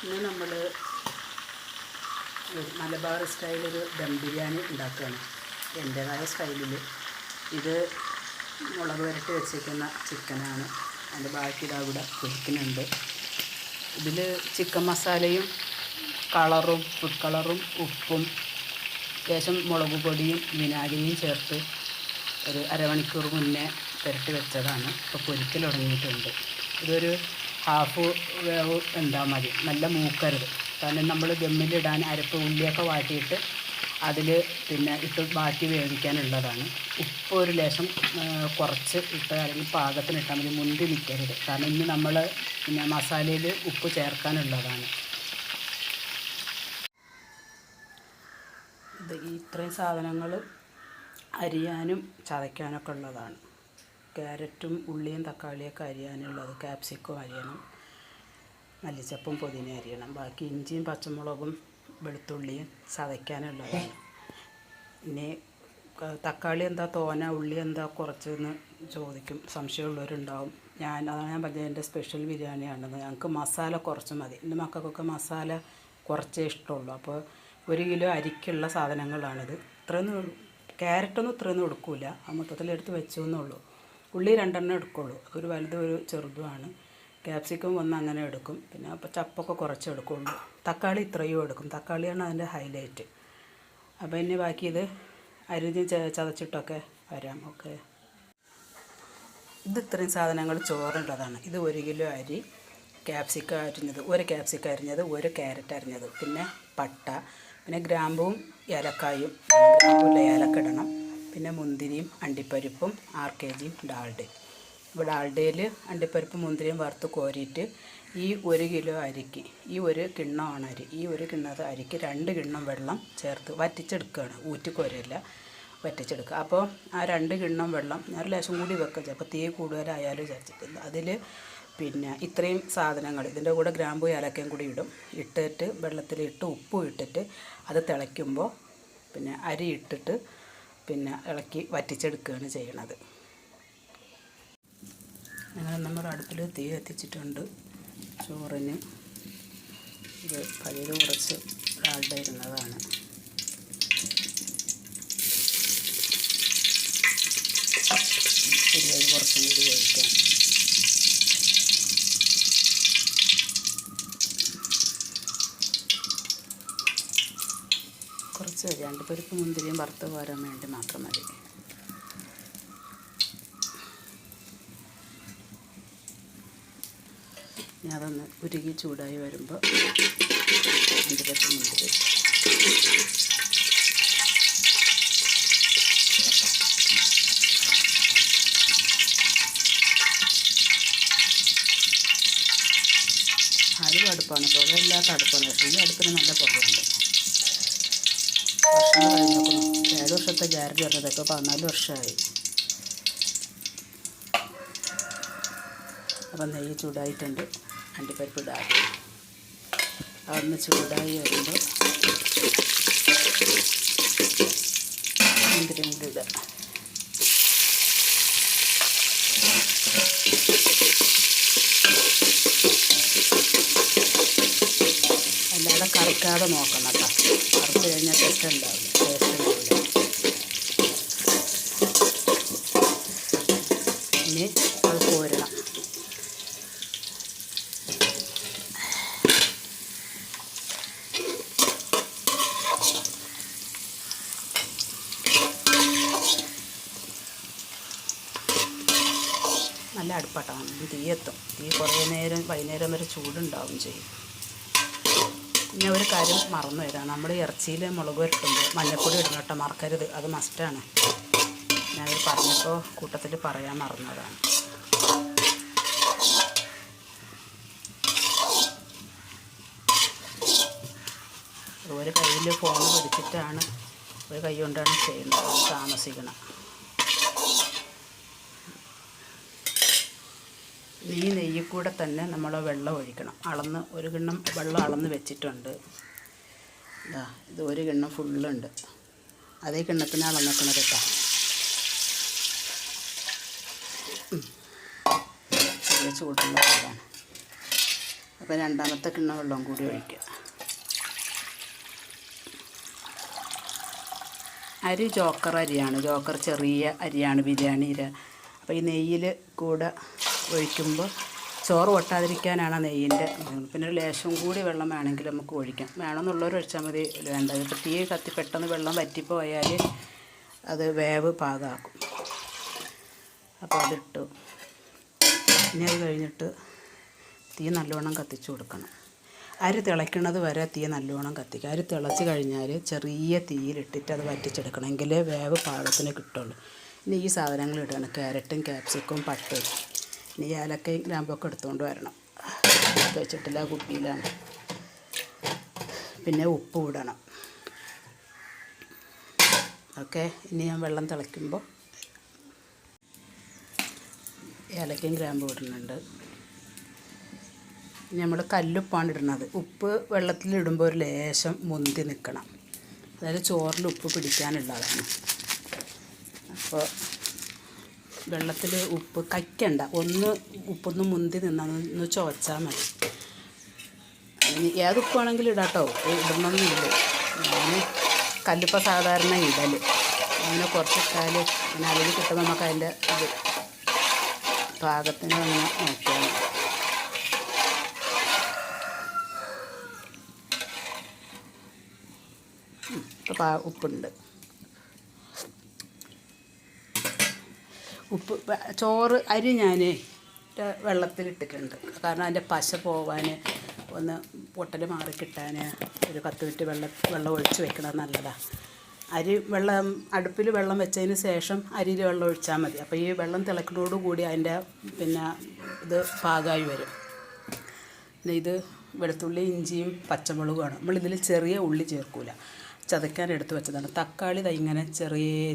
ഇന്ന് നമ്മൾ മലബാർ സ്റ്റൈലൊരു ദം ബിരിയാണി ഉണ്ടാക്കുകയാണ്. എൻ്റേതായ സ്റ്റൈലിൽ. ഇത് മുളക് വരട്ടി വെച്ചിരിക്കുന്ന ചിക്കനാണ്. അതിൻ്റെ ബാക്കി ഇതാ ഇവിടെ പൊരിക്കുന്നുണ്ട്. ഇതിൽ ചിക്കൻ മസാലയും കളറും ഫുഡ് കളറും ഉപ്പും ലേശം മുളക് പൊടിയും വിനാഗിരിയും ചേർത്ത് ഒരു അരമണിക്കൂർ മുന്നേ പുരട്ടി വെച്ചതാണ്. ഇപ്പോൾ പൊരിക്കൽ തുടങ്ങിയിട്ടുണ്ട്. ഇതൊരു ഹാഫ് വേവ് എന്താ മതി, നല്ല മൂക്കരുത്. കാരണം നമ്മൾ ദമ്മിലിടാൻ അരപ്പ് ഉള്ളിയൊക്കെ വാട്ടിയിട്ട് അതിൽ പിന്നെ ഇട്ട് ബാക്കി വേവിക്കാനുള്ളതാണ്. ഉപ്പ് ഒരു ലേശം കുറച്ച് ഇട്ട് അല്ലെങ്കിൽ പാകത്തിനിട്ടാൽ മതി, മുന്തി നിൽക്കരുത്. കാരണം ഇന്ന് നമ്മൾ പിന്നെ മസാലയിൽ ഉപ്പ് ചേർക്കാനുള്ളതാണ്. ഇത് ഇത്രയും സാധനങ്ങൾ അരിയാനും ചതയ്ക്കാനൊക്കെ ഉള്ളതാണ്. ക്യാരറ്റും ഉള്ളിയും തക്കാളിയൊക്കെ അരിയാനുള്ളത്, ക്യാപ്സിക്കം അരിയണം, മല്ലിച്ചപ്പും പുതിന അരിയണം, ബാക്കി ഇഞ്ചിയും പച്ചമുളകും വെളുത്തുള്ളിയും ചതയ്ക്കാനുള്ളതാണ്. ഇനി തക്കാളി എന്താ തോന, ഉള്ളി എന്താ കുറച്ചെന്ന് ചോദിക്കും, സംശയമുള്ളവരുണ്ടാവും. അതാണ് ഞാൻ പറഞ്ഞത്, എൻ്റെ സ്പെഷ്യൽ ബിരിയാണിയാണെന്ന്. ഞങ്ങൾക്ക് മസാല കുറച്ച് മതി. എൻ്റെ മക്കൾക്കൊക്കെ മസാല കുറച്ചേ ഇഷ്ടമുള്ളൂ. അപ്പോൾ 1 കിലോ അരിക്കുള്ള സാധനങ്ങളാണിത്. ഇത്രയൊന്നും ക്യാരറ്റൊന്നും ഇത്രയൊന്നും എടുക്കില്ല, ആ മൊത്തത്തിലെടുത്ത് വെച്ചു എന്നുള്ളൂ. ഉള്ളി 2 എടുക്കുള്ളൂ, ഒരു വലുതും ഒരു ചെറുതുമാണ്. ക്യാപ്സിക്കം 1 അങ്ങനെ എടുക്കും. പിന്നെ അപ്പോൾ ചപ്പൊക്കെ കുറച്ച് എടുക്കുള്ളൂ. തക്കാളി ഇത്രയും എടുക്കും, തക്കാളിയാണ് അതിൻ്റെ ഹൈലൈറ്റ്. അപ്പോൾ ഇനി ബാക്കി ഇത് അരിഞ്ഞ് ചതച്ചിട്ടൊക്കെ വരാം. ഓക്കെ, ഇത് ഇത്രയും സാധനങ്ങൾ ചോറുള്ളതാണ്. ഇത് 1 കിലോ അരി, ക്യാപ്സിക്കം അരിഞ്ഞത്, 1 ക്യാപ്സിക്കം അരിഞ്ഞത്, 1 ക്യാരറ്റ് അരിഞ്ഞത്, പിന്നെ പട്ട, പിന്നെ ഗ്രാമ്പും ഏലക്കായും, ഗ്രാമ്പൂല്ല ഏലക്ക ഇടണം, പിന്നെ മുന്തിരിയും അണ്ടിപ്പരിപ്പും 6 kg ഡാൽഡയും. ഇപ്പോൾ ഡാൽഡയിൽ അണ്ടിപ്പരിപ്പും മുന്തിരിയും വറുത്ത് കോരിയിട്ട് ഈ 1 കിലോ അരിക്ക്, ഈ 1 കിണ്ണമാണ് അരി, ഈ 1 കിണ്ണ അരിക്ക് 2 കിണ്ണം വെള്ളം ചേർത്ത് വറ്റിച്ചെടുക്കുകയാണ്. ഊറ്റിക്കോരല്ല, വറ്റിച്ചെടുക്കുക. അപ്പോൾ ആ 2 കിണ്ണം വെള്ളം ഞാൻ ലേശം കൂടി വെക്കുക, ചിലപ്പോൾ തീ കൂടുതലായാലും വിചാരിച്ചിട്ടില്ല. അതിൽ പിന്നെ ഇത്രയും സാധനങ്ങൾ, ഇതിൻ്റെ കൂടെ ഗ്രാമ്പൂ ഏലക്കയും കൂടി ഇടും. ഇട്ടിട്ട് വെള്ളത്തിലിട്ട് ഉപ്പും ഇട്ടിട്ട് അത് തിളയ്ക്കുമ്പോൾ പിന്നെ അരി ഇട്ടിട്ട് പിന്നെ ഇളക്കി വറ്റിച്ചെടുക്കുകയാണ് ചെയ്യണത്. അങ്ങനെ നമ്മൾ അടുപ്പിൽ തീ കത്തിച്ചിട്ടുണ്ട്. ചോറിന് ഇത് പഴയത് കുറച്ച് ഡാൽഡ ഇരുന്നതാണ്. ശരിയായി കുറച്ചും കൂടി കഴിക്കാം. കുറച്ച് അണ്ടിപ്പരിപ്പ് മുന്തിരിയും വറുത്ത് പോരാൻ വേണ്ടി മാത്രം മതി. ഇനി അതൊന്ന് ഉരുകി ചൂടായി വരുമ്പോൾ അണ്ടിപ്പരിപ്പ് മുന്തിരി ആരും അടുപ്പാണ്, പുകയില്ലാത്ത അടുപ്പാണ്. പക്ഷേ ഈ അടുപ്പിന് നല്ല പുകയുണ്ട്. വർഷങ്ങൾ കഴിഞ്ഞു, 7 വർഷത്തെ ഗ്യാരണ്ടി പറഞ്ഞത്, ഇപ്പോൾ 14 വർഷമായി. അപ്പം നെയ്യ് ചൂടായിട്ടുണ്ട്, അണ്ടിപ്പരിപ്പ് ഇടാം. അതൊന്ന് ചൂടായി വരുമ്പോൾ മുന്തിരിയും കൂടി ഇടുക. അല്ലാതെ കറക്കാതെ നോക്കണം കേട്ടോ, കറച്ച് കഴിഞ്ഞാൽ ടേസ്റ്റ് ഉണ്ടാവില്ല. ഇനി അത് കോരണം. നല്ല അടുപ്പാട്ടാണ്, തീയെത്തും. തീ കുറേ നേരം വൈകുന്നേരം വരെ ചൂടുണ്ടാവും ചെയ്യും. പിന്നെ ഒരു കാര്യം മറന്നു വരാം, നമ്മൾ ഇറച്ചിയിൽ മുളക് വരട്ടുമ്പോൾ മഞ്ഞൾപ്പൊടി ഇടണം കേട്ടോ, മറക്കരുത്. അത് മസ്റ്റാണ്. ഞാനത് പറഞ്ഞപ്പോൾ കൂട്ടത്തിൽ പറയാൻ മറന്നതാണ്. ഒരു കയ്യിൽ ഫോൺ പിടിച്ചിട്ടാണ്, ഒരു കൈ കൊണ്ടാണ് ചെയ്യുന്നത്, താമസിക്കണം. ഈ നെയ്യിൽ കൂടെ തന്നെ നമ്മൾ വെള്ളം ഒഴിക്കണം. അളന്ന് 1 കിണ്ണം വെള്ളം അളന്ന് വെച്ചിട്ടുണ്ട്. ഇത് 1 കിണ്ണം ഫുള്ളുണ്ട്. അതേ കിണ്ണത്തിന് അളന്നേക്കണത് കേട്ടോ. ചൂടുള്ള വെള്ളമാണ്. അപ്പോൾ രണ്ടാമത്തെ കിണ്ണം വെള്ളം കൂടി ഒഴിക്കുക. അരി ജോക്കർ അരിയാണ്, ജോക്കർ ചെറിയ അരിയാണ്, ബിരിയാണി അരി. അപ്പോൾ ഈ നെയ്യിൽ കൂടെ ഒഴിക്കുമ്പോൾ ചോറ് ഒട്ടാതിരിക്കാനാണ് നെയ്യിൻ്റെ. പിന്നെ ഒരു ലേശം കൂടി വെള്ളം വേണമെങ്കിൽ നമുക്ക് ഒഴിക്കാം. വേണമെന്നുള്ളവർ ഒഴിച്ചാൽ മതി, വേണ്ടത്. ഇപ്പോൾ തീ കത്തി പെട്ടെന്ന് വെള്ളം വറ്റിപ്പോയാൽ അത് വേവ് പാകമാക്കും. അപ്പോൾ അതിട്ടു. ഇനി അത് കഴിഞ്ഞിട്ട് തീ നല്ലോണം കത്തിച്ച് കൊടുക്കണം. അരി തിളയ്ക്കുന്നത് വരെ തീ നല്ലോണം കത്തിക്കുക. അരി തിളച്ച് കഴിഞ്ഞാൽ ചെറിയ തീയിലിട്ടിട്ട് അത് വറ്റിച്ചെടുക്കണം, എങ്കിലേ വേവ് പാകത്തിന് കിട്ടുള്ളൂ. ഇനി ഈ സാധനങ്ങൾ ഇടണം, ക്യാരറ്റും ക്യാപ്സിക്കും പട്ടയും. ഇനി ഏലക്കയും ഗ്രാമ്പൊക്കെ എടുത്തുകൊണ്ട് വരണം. വെച്ചിട്ടില്ല, കുപ്പിയിലാണ്. പിന്നെ ഉപ്പ് ഇടണം. ഓക്കെ. ഇനി ഞാൻ വെള്ളം തിളയ്ക്കുമ്പോൾ ഏലക്കയും ഗ്രാമ്പും ഇടുന്നുണ്ട്. ഇനി നമ്മൾ കല്ലുപ്പാണ് ഇടുന്നത്. ഉപ്പ് വെള്ളത്തിലിടുമ്പോൾ ഒരു ലേശം മുന്തി നിൽക്കണം, അതായത് ചോറിൽ ഉപ്പ് പിടിക്കാനുള്ളതാണ്. അപ്പോൾ വെള്ളത്തിൽ ഉപ്പ് കയ്ക്കണ്ട, ഉപ്പൊന്ന് മുന്തി നിന്നൊന്ന് ചോദിച്ചാൽ മതി. ഇനി ഏത് ഉപ്പാണെങ്കിലും ഇടാം കേട്ടോ, ഇടണമെന്നില്ല. ഞാൻ കല്ലുപ്പ സാധാരണ ഇടൽ, അങ്ങനെ കുറച്ചിട്ടാൽ പിന്നെ അതിൽ കിട്ടുമ്പോൾ നമുക്ക് അതിൻ്റെ ഇത് പാകത്തിന് അങ്ങനെ നോക്കിയാൽ മതി. ഇപ്പോൾ ഉപ്പുണ്ട്. ചോറ് അരി ഞാൻ വെള്ളത്തിലിട്ടിട്ടുണ്ട്, കാരണം അതിൻ്റെ പശ പോവാൻ, ഒന്ന് പൊട്ടൽ മാറി കിട്ടാൻ ഒരു 10 മിനിറ്റ് വെള്ളം ഒഴിച്ച് വെക്കണത് നല്ലതാണ്. അടുപ്പിൽ വെള്ളം വെച്ചതിന് ശേഷം അരിയിൽ വെള്ളം ഒഴിച്ചാൽ മതി. അപ്പോൾ ഈ വെള്ളം തിളക്കുന്നതോടുകൂടി അതിൻ്റെ ഇത് പാകമായി വരും. പിന്നെ ഇത് വെളുത്തുള്ളി ഇഞ്ചിയും പച്ചമുളകുമാണ്. നമ്മളിതിൽ ചെറിയ ഉള്ളി ചേർക്കില്ല, ചതയ്ക്കാൻ എടുത്ത് വെച്ചതാണ്. തക്കാളി ഇങ്ങനെ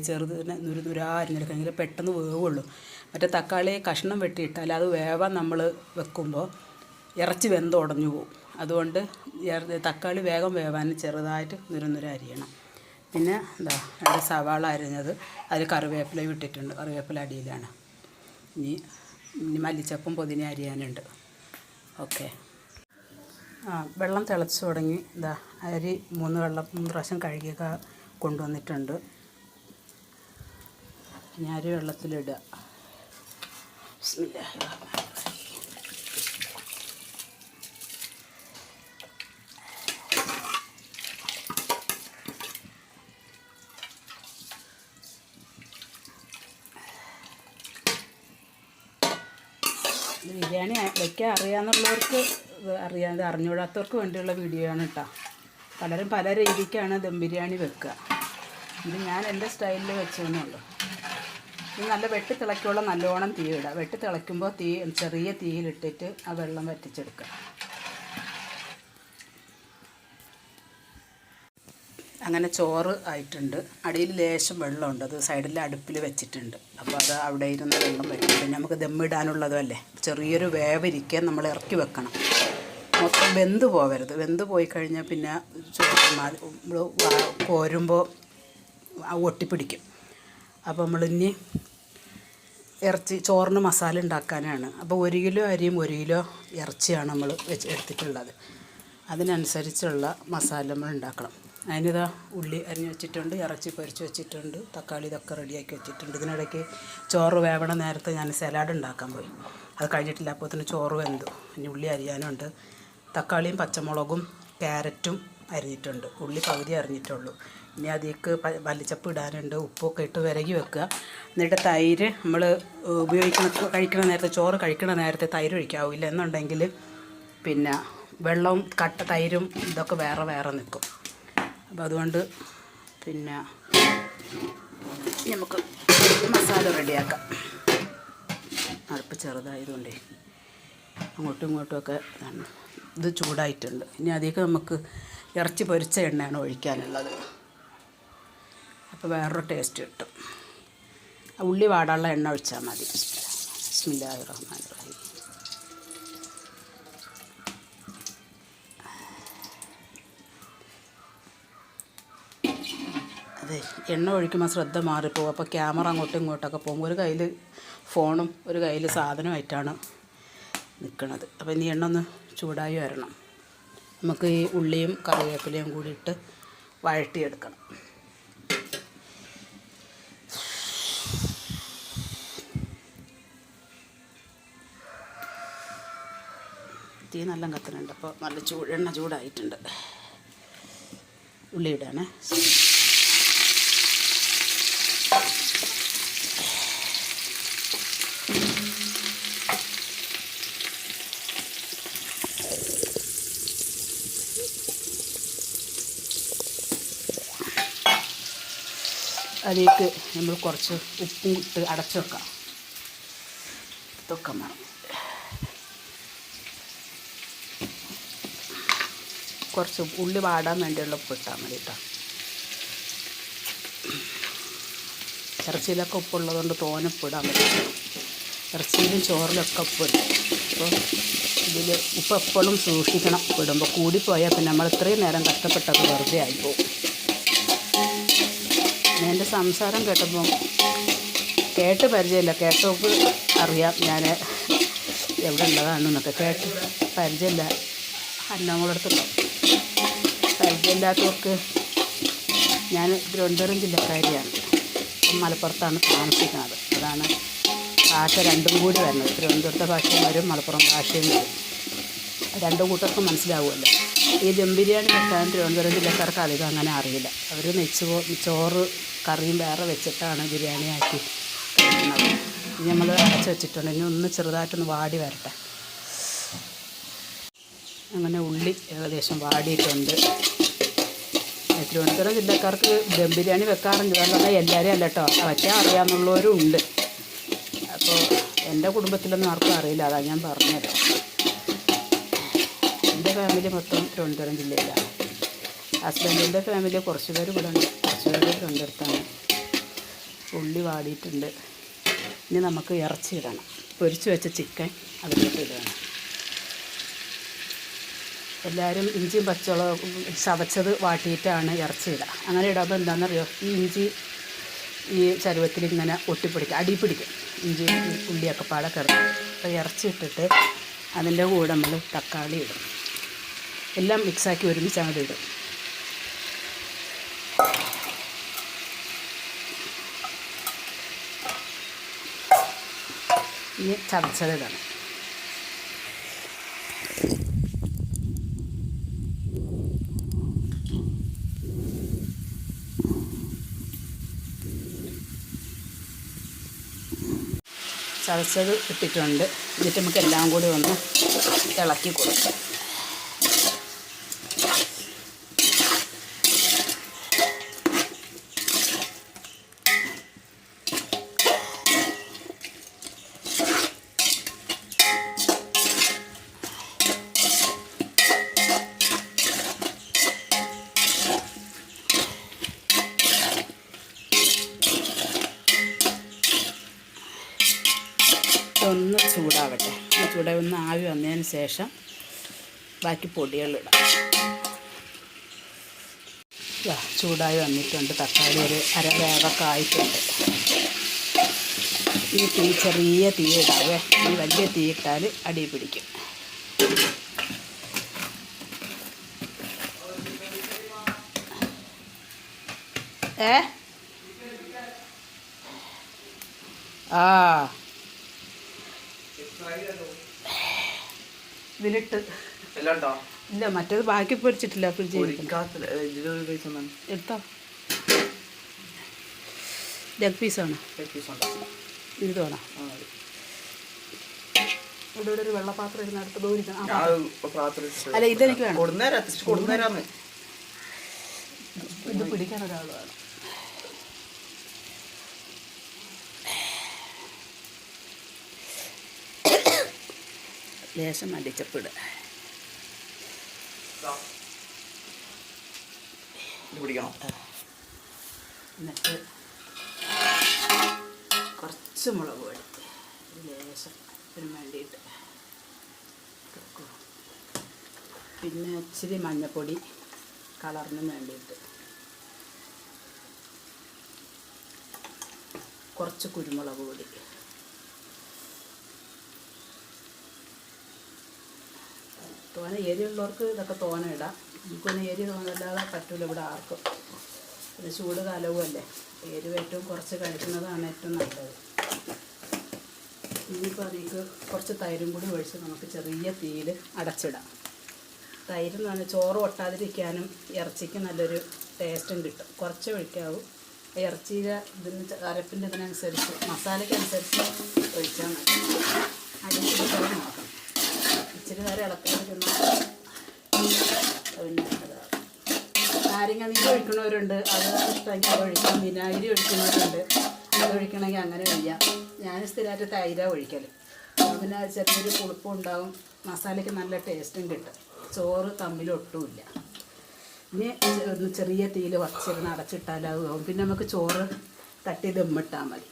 ചെറുതിനെ നുരുനുരാ അരിഞ്ഞെടുക്കണമെങ്കിൽ പെട്ടെന്ന് വേവുള്ളൂ. മറ്റേ തക്കാളി കഷ്ണം വെട്ടിയിട്ടാൽ അത് വേവാൻ നമ്മൾ വെക്കുമ്പോൾ ഇറച്ചി വെന്തുടഞ്ഞു പോകും. അതുകൊണ്ട് തക്കാളി വേഗം വേവാൻ ചെറുതായിട്ട് നുരുനുര അരിയണം. പിന്നെ ഒരു സവാള അരിഞ്ഞത്, അതിൽ കറിവേപ്പില ഇട്ടിട്ടുണ്ട്, കറിവേപ്പില അടിയിലാണ്. ഇനി മല്ലിച്ചപ്പും പുതിന അരിയാനുണ്ട്. ഓക്കെ. വെള്ളം തിളച്ച് തുടങ്ങി. അരി 3 പ്രാവശ്യം കഴുകിയൊക്കെ കൊണ്ടുവന്നിട്ടുണ്ട്. ഇനി അരി വെള്ളത്തിലിടുക. ബിരിയാണി വയ്ക്കാൻ അറിയാമെന്നുള്ളവർക്ക് അറിയാതെ, അറിഞ്ഞുകൂടാത്തവർക്ക് വേണ്ടിയുള്ള വീഡിയോ ആണ് കേട്ടോ. പലരും പല രീതിക്കാണ് ദം ബിരിയാണി വെക്കുക. ഇത് ഞാൻ എൻ്റെ സ്റ്റൈലിൽ വെച്ചതെന്നുള്ളൂ. ഇത് നല്ല വെട്ടി തിളയ്ക്കുള്ള നല്ലോണം തീ ഇടുക. വെട്ടി തിളയ്ക്കുമ്പോൾ ചെറിയ തീയിലിട്ടിട്ട് ആ വെള്ളം വറ്റിച്ചെടുക്കുക. അങ്ങനെ ചോറ് ആയിട്ടുണ്ട്. അടിയിൽ ലേശം വെള്ളമുണ്ട്, അത് സൈഡിൽ അടുപ്പിൽ വെച്ചിട്ടുണ്ട്. അപ്പോൾ അത് അവിടെ ഇരുന്ന് വെള്ളം വയ്ക്കും. പിന്നെ നമുക്ക് ദമ്മിടാനുള്ളതും അല്ലേ, ചെറിയൊരു വേവിരിക്കാൻ നമ്മൾ ഇറക്കി വെക്കണം. മൊത്തം വെന്ത് പോകരുത്. വെന്ത് പോയി കഴിഞ്ഞാൽ പിന്നെ ചോറ് കോരുമ്പോൾ ഒട്ടിപ്പിടിക്കും. അപ്പോൾ നമ്മളിനി ചോറിന് മസാല ഉണ്ടാക്കാനാണ്. അപ്പോൾ 1 കിലോ അരിയും 1 കിലോ ഇറച്ചിയാണ് നമ്മൾ എടുത്തിട്ടുള്ളത്. അതിനനുസരിച്ചുള്ള മസാല നമ്മൾ ഉണ്ടാക്കണം. അതിനിതാ ഉള്ളി അരിഞ്ഞ് വെച്ചിട്ടുണ്ട്, ഇറച്ചി പൊരിച്ച് വെച്ചിട്ടുണ്ട്, തക്കാളി ഇതൊക്കെ റെഡിയാക്കി വെച്ചിട്ടുണ്ട്. ഇതിനിടയ്ക്ക് ചോറ് വേവണ നേരത്തെ ഞാൻ സലാഡ് ഉണ്ടാക്കാൻ പോയി, അത് കഴിഞ്ഞിട്ടില്ല. അപ്പോൾ തന്നെ ചോറ് വെന്തു. ഇനി ഉള്ളി അരിയാനുണ്ട്. തക്കാളിയും പച്ചമുളകും ക്യാരറ്റും അരിഞ്ഞിട്ടുണ്ട്, ഉള്ളി പകുതി അരിഞ്ഞിട്ടുള്ളൂ. ഇനി അതിലേക്ക് മല്ലിച്ചപ്പ് ഇടാനുണ്ട്. ഉപ്പൊക്കെ ഇട്ട് വിരകി വെക്കുക. എന്നിട്ട് തൈര് നമ്മൾ കഴിക്കണ നേരത്തെ, ചോറ് കഴിക്കണ നേരത്തെ തൈര് ഒഴിക്കാവില്ല, എന്നുണ്ടെങ്കിൽ പിന്നെ വെള്ളവും തൈരും ഇതൊക്കെ വേറെ നിൽക്കും. അപ്പോൾ അതുകൊണ്ട് പിന്നെ നമുക്ക് മസാല റെഡിയാക്കാം. അടുപ്പ് ചെറുതായതുകൊണ്ടേ അങ്ങോട്ടും ഇങ്ങോട്ടുമൊക്കെ ഇത് ചൂടായിട്ടുണ്ട്. ഇനി അതിലേക്ക് നമുക്ക് ഇറച്ചി പൊരിച്ച എണ്ണയാണ് ഒഴിക്കാനുള്ളത്. അപ്പോൾ വേറൊരു ടേസ്റ്റ് കിട്ടും. ഉള്ളി വാടാനുള്ള എണ്ണ ഒഴിച്ചാൽ മതി. ബിസ്മില്ലാഹിർ റഹ്മാനിർ റഹീം. അതെ, എണ്ണ ഒഴിക്കുമ്പോൾ ശ്രദ്ധ മാറിപ്പോകും. അപ്പോൾ ക്യാമറ അങ്ങോട്ടും ഇങ്ങോട്ടൊക്കെ പോകും. ഒരു കയ്യിൽ ഫോണും ഒരു കയ്യിൽ സാധനമായിട്ടാണ് നിൽക്കുന്നത്. അപ്പോൾ ഇനി എണ്ണ ഒന്ന് ചൂടായി വരണം. നമുക്ക് ഈ ഉള്ളിയും കറിവേപ്പിലയും കൂടി ഇട്ട് വഴട്ടിയെടുക്കണം. തീ നല്ല കത്തുന്നുണ്ട്. അപ്പോൾ നല്ല എണ്ണ ചൂടായിട്ടുണ്ട്. ഉള്ളി ഇടാനേ. അതിലേക്ക് നമ്മൾ കുറച്ച് ഉപ്പും ഇട്ട് അടച്ചു വെക്കാം. ഇതൊക്കെ മറന്നു. കുറച്ച് ഉള്ളി വാടാൻ വേണ്ടിയുള്ള ഉപ്പ് ഇട്ടാൽ മതി കേട്ടോ. ഇറച്ചിയിലൊക്കെ ഉപ്പുള്ളതുകൊണ്ട് തോനെ ഉപ്പിടാൻ പറ്റില്ല. ഇറച്ചിയിലും ചോറിലൊക്കെ ഉപ്പിടും. അപ്പോൾ ഇതിൽ ഉപ്പ് എപ്പോഴും സൂക്ഷിക്കണം. ഇടുമ്പോൾ കൂടിപ്പോയാൽ പിന്നെ നമ്മൾ ഇത്രയും നേരം കഷ്ടപ്പെട്ടത് വെറുതെ ആയിപ്പോവും. എൻ്റെ സംസാരം കേട്ടപ്പം കേട്ട് പരിചയമില്ല, കേട്ടോക്ക് അറിയാം ഞാൻ എവിടെ ഉള്ളതാണെന്നൊക്കെ. കേട്ട് പരിചയമില്ല, അന്നങ്ങളെടുത്തുണ്ടോ പരിചയമില്ലാത്തവർക്ക്. ഞാൻ തിരുവനന്തപുരം ജില്ലക്കാരിയാണ്. മലപ്പുറത്താണ് താമസിക്കുന്നത്. അതാണ് ഭാഷ രണ്ടും കൂടി വരുന്നത്. തിരുവനന്തപുരത്തെ ഭാഷയും വരും, മലപ്പുറം ഭാഷയും വരും. രണ്ടു കൂട്ടർക്കും മനസ്സിലാവുമല്ലോ. ഈ ദം ബിരിയാണി വെക്കാൻ തിരുവനന്തപുരം ജില്ലക്കാർക്ക് അധികം അങ്ങനെ അറിയില്ല. അവർ ചോറ് കറിയും വേറെ വെച്ചിട്ടാണ് ബിരിയാണി ആക്കി കഴിക്കുന്നത്. ഇനി നമ്മൾ അടച്ച് വെച്ചിട്ടുണ്ട്. ഇനി ഒന്ന് ചെറുതായിട്ടൊന്ന് വാടി വരട്ടെ. അങ്ങനെ ഉള്ളി ഏകദേശം വാടിയിട്ടുണ്ട്. തിരുവനന്തപുരം ജില്ലക്കാർക്ക് ദം ബിരിയാണി വെക്കാറുണ്ട്. കാരണം എല്ലാവരും അല്ല കേട്ടോ, വയ്ക്കാൻ അറിയാമെന്നുള്ളവരും ഉണ്ട്. അപ്പോൾ എൻ്റെ കുടുംബത്തിലൊന്നും ആർക്കും അറിയില്ല, അതാണ് ഞാൻ പറഞ്ഞത്. എൻ്റെ ഫാമിലി മൊത്തം തിരുവനന്തപുരം ജില്ലയിലാണ്. ഹസ്ബൻഡിൻ്റെ ഫാമിലി കുറച്ച് പേര് ഇവിടെ ഉണ്ട്, കുറച്ച് പേര് തിരുവനന്തപുരത്താണ്. ഉള്ളി വാടിയിട്ടുണ്ട്. ഇനി നമുക്ക് ഇറച്ചി ഇടണം. പൊരിച്ച് വെച്ച ചിക്കൻ അതിലോട്ട് ഇടണം. എല്ലാവരും ഇഞ്ചിയും പച്ചമുളകും ചതച്ചത് വാട്ടിയിട്ടാണ് ഇറച്ചി ഇടുക. അങ്ങനെ ഇടുമ്പോൾ എന്താണെന്നറിയോ, ഈ ഇഞ്ചി ഈ ചരുവത്തിൽ ഇങ്ങനെ ഒട്ടിപ്പിടിക്കും, അടി പിടിക്കും. ഇഞ്ചി ഉള്ളിയൊക്കെ പാടെ കിടക്കും. അപ്പോൾ ഇറച്ചി ഇട്ടിട്ട് അതിൻ്റെ കൂടെ നമ്മൾ തക്കാളി ഇടും. എല്ലാം മിക്സാക്കി ഒരുമിച്ച് അങ്ങോട്ട് ഇടും. ഇനി ചതച്ചതിടാണ്. ചതച്ചത് ഇട്ടിട്ടുണ്ട്. എന്നിട്ട് നമുക്ക് എല്ലാം കൂടി ഒന്ന് ഇളക്കി കൊടുക്കാം. ഒന്ന് ചൂടാവട്ടെ. ചൂടായി ഒന്ന് ആവി വന്നതിന് ശേഷം ബാക്കി പൊടികളിടാം. ചൂടായി വന്നിട്ടുണ്ട്. തക്കാളി ഒരു അര വേവൊക്കെ ആയിട്ടുണ്ട്. ഈ തീ ചെറിയ തീ ഇടാവേ. ഈ വലിയ തീ ഇട്ടാൽ അടി പിടിക്കും. ഇതിലിട്ട് ഇല്ല, മറ്റേത് ബാക്കി പൊരിച്ചിട്ടില്ല. ഫ്രിഡ്ജിൽ എടുത്തോ. ലെഗ് പീസാണ്. ഇത് വേണം. ഇവിടെ ഒരു വെള്ളപ്പാത്രം ഇരുന്നടുത്ത് ദൂരിക്കണം. അല്ല, ഇതെനിക്ക് വേണം. ഇത് പിടിക്കാൻ ഒരാൾ വേണം. ലേശം മല്ലിച്ചപ്പിട്. എന്നിട്ട് കുറച്ച് മുളക് പൊടി ലേശം വേണ്ടിയിട്ട്, പിന്നെ ഇച്ചിരി മഞ്ഞൾപ്പൊടി കളറിന് വേണ്ടിയിട്ട്, കുറച്ച് കുരുമുളക് പൊടി, തോനെ എരിയുള്ളവർക്ക് ഇതൊക്കെ തോനെ ഇടാം. നമുക്കൊന്നും എരി തോന്നല്ലാതെ പറ്റില്ല ഇവിടെ ആർക്കും. പിന്നെ ചൂട് കാലവും അല്ലേ, എരിവ് ഏറ്റവും കുറച്ച് കഴിക്കുന്നതാണ് ഏറ്റവും നല്ലത്. ഇനിയിപ്പോൾ അതിലേക്ക് കുറച്ച് തൈരും കൂടി ഒഴിച്ച് നമുക്ക് ചെറിയ തീയിൽ അടച്ചിടാം. തൈര് എന്ന് പറഞ്ഞാൽ ചോറ് ഒട്ടാതിരിക്കാനും ഇറച്ചിക്ക് നല്ലൊരു ടേസ്റ്റും കിട്ടും. കുറച്ച് ഒഴിക്കാവും. ഇറച്ചിയുടെ ഇതിന് അരപ്പിൻ്റെ ഇതിനനുസരിച്ച് മസാലയ്ക്കനുസരിച്ച് ഒഴിച്ചാൽ മതി. അടിയിൽ നോക്കണം, ഇച്ചിരി നേരം ഇളക്കിയിരിക്കുന്ന പിന്നെ നാരങ്ങ നീര് ഒഴിക്കണവരുണ്ട്, അത് ഇഷ്ടമെങ്കിൽ അത് ഒഴിക്കാം. വിനാഗിരി ഒഴിക്കുന്നവരുണ്ട്, അത് ഒഴിക്കണമെങ്കിൽ അങ്ങനെ ചെയ്യാം. ഞാൻ സ്ഥിരമായിട്ട് തൈരാണ് ഒഴിക്കൽ. പിന്നെ ചെറിയൊരു പുളിപ്പും ഉണ്ടാവും, മസാലയ്ക്ക് നല്ല ടേസ്റ്റും കിട്ടും, ചോറ് തമ്മിലൊട്ടുമില്ല. ഇനി ഒന്ന് ചെറിയ തീയിൽ വച്ചിരുന്ന് അടച്ചിട്ടാലാവും. പിന്നെ നമുക്ക് ചോറ് തട്ടി ദമ്മിട്ടാൽ മതി.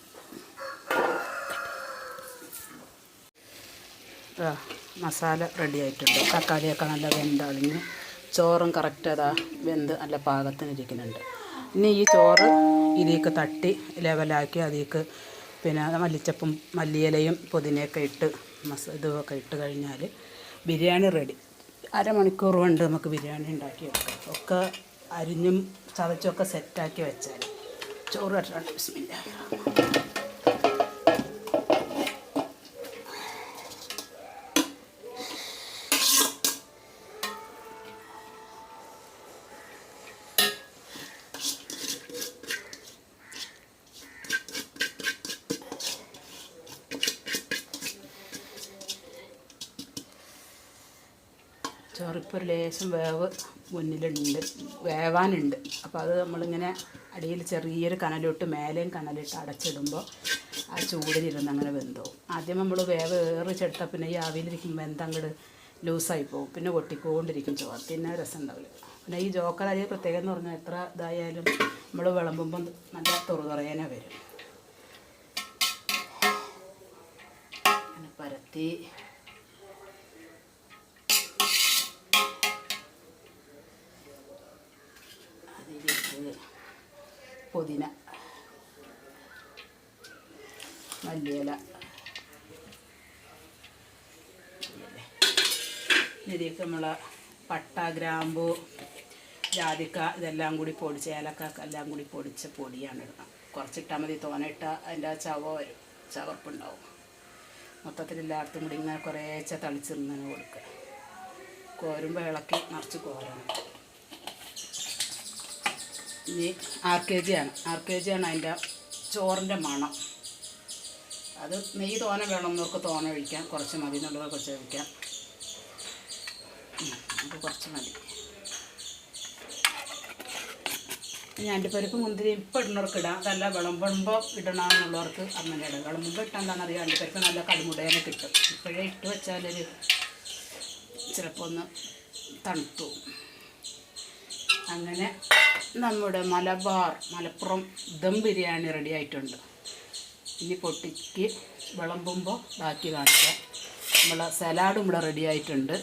മസാല റെഡി ആയിട്ടുണ്ട്. തക്കാളിയൊക്കെ നല്ല വെന്തളിഞ്ഞ് ചോറും കറക്റ്റ് അതാ വെന്ത് നല്ല പാകത്തിനിരിക്കുന്നുണ്ട്. ഇനി ഈ ചോറ് ഇതിലേക്ക് തട്ടി ലെവലാക്കി അതിലേക്ക് പിന്നെ മല്ലിച്ചപ്പും മല്ലിയിലയും പുതിനയൊക്കെ ഇട്ട് ഇതൊക്കെ ഇട്ട് കഴിഞ്ഞാൽ ബിരിയാണി റെഡി. അരമണിക്കൂർ കൊണ്ട് നമുക്ക് ബിരിയാണി ഉണ്ടാക്കിയെടുക്കാം. ഒക്കെ അരിഞ്ഞും ചതച്ചൊക്കെ സെറ്റാക്കി വെച്ചാൽ ചോറ് ഇട്ടിട്ടുണ്ട്. ബിസ്മില്ലാഹിർ റഹ്മാനിർ റഹീം. ചോറിപ്പോൾ ഒരു ലേശം വേവാനുണ്ട്. അപ്പോൾ അത് നമ്മളിങ്ങനെ അടിയിൽ ചെറിയൊരു കനലിട്ട് മേലെയും കനലിട്ട് അടച്ചിടുമ്പോൾ ആ ചൂടിലിരുന്ന് അങ്ങനെ വെന്തോവും. ആദ്യം നമ്മൾ ഏറിച്ചെടുത്താൽ പിന്നെ ഈ ആവിയിലിരിക്കുമ്പോൾ വെന്തങ്ങട് ലൂസായി പോകും, പിന്നെ പൊട്ടിക്കൊണ്ടിരിക്കും ചോറ്, പിന്നെ രസം ഉണ്ടാവില്ല. പിന്നെ ഈ ജോക്കർ അരി പ്രത്യേകം എന്ന് പറഞ്ഞാൽ എത്ര ഇതായാലും നമ്മൾ വിളമ്പുമ്പം നല്ല തുറതുറേനെ വരും. അങ്ങനെ പരത്തി പുതിന, മല്ലിയില, ഇതിലേക്ക് നമ്മൾ പട്ട, ഗ്രാമ്പു, ജാതിക്ക ഇതെല്ലാം കൂടി പൊടിച്ച്, ഏലക്ക എല്ലാം കൂടി പൊടിച്ച പൊടിയാണ് ഇടണം. കുറച്ചിട്ടാൽ മതി, തോന്നിട്ടാൽ അതിൻ്റെ ചവർപ്പുണ്ടാവും. മൊത്തത്തിൽ എല്ലായിടത്തും കൂടി ഇങ്ങനെ കുറേശ്ശെ തളിച്ചിരുന്നതിന് കൊടുക്കുക. കോരുമ്പോൾ ഇളക്കി നിറച്ച് കോരണം. ഇനി ആർ കെ ജിയാണ് അതിൻ്റെ ചോറിൻ്റെ മണം. അത് നെയ്യ് തോനെ വേണമെന്നവർക്ക് തോനെ ഒഴിക്കാം, കുറച്ച് മതി എന്നുള്ളത് കുറച്ച് ഒഴിക്കാം. അത് കുറച്ച് മതി. ഇനി അണ്ടിപ്പരിപ്പ് മുന്തിരി ഇപ്പം ഇടുന്നവർക്ക് ഇടാം, അതല്ല വിളമ്പുമ്പോൾ ഇടണമെന്നുള്ളവർക്ക് അങ്ങനെ ഇടാം. വിളമ്പുമ്പോൾ ഇട്ടാൽ എന്താണെന്നറിയാം, അണ്ടിപ്പരിപ്പ് നല്ല കടുമുടേനെ കിട്ടും. ഇപ്പോഴേ ഇട്ട് വെച്ചാലൊരു ചിലപ്പോൾ ഒന്ന് തണുത്തു. അങ്ങനെ നമ്മുടെ മലപ്പുറം ദം ബിരിയാണി റെഡി ആയിട്ടുണ്ട്. ഇനി പൊട്ടിക്ക് വിളമ്പുമ്പോൾ ബാക്കി കാണിക്കാം. നമ്മളെ സലാഡും ഇവിടെ റെഡി ആയിട്ടുണ്ട്.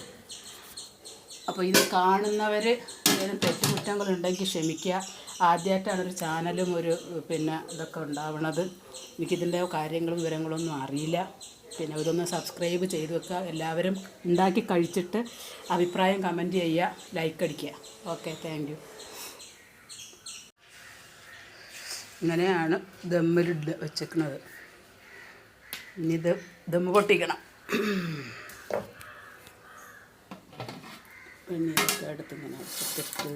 അപ്പോൾ ഇത് കാണുന്നവർ ഏതെങ്കിലും തെറ്റുകുറ്റങ്ങളുണ്ടെങ്കിൽ ക്ഷമിക്കുക. ആദ്യമായിട്ടാണ് ഒരു ചാനലും പിന്നെ ഇതൊക്കെ ഉണ്ടാവണത്. എനിക്കിതിൻ്റെ കാര്യങ്ങളും വിവരങ്ങളൊന്നും അറിയില്ല. പിന്നെ ഇതൊന്ന് സബ്സ്ക്രൈബ് ചെയ്ത് വെക്കുക. എല്ലാവരും ഉണ്ടാക്കി കഴിച്ചിട്ട് അഭിപ്രായം കമൻറ്റ് ചെയ്യുക, ലൈക്ക് അടിക്കുക. Okay, thank you. ഇങ്ങനെയാണ് ദമ്മിൽ വെച്ചിരിക്കുന്നത്. ഇനി ഇത് ദമ്മ് പൊട്ടിക്കണം. പിന്നെ ഇതൊക്കെ എടുത്ത് ഇങ്ങനെ വെച്ചിട്ട്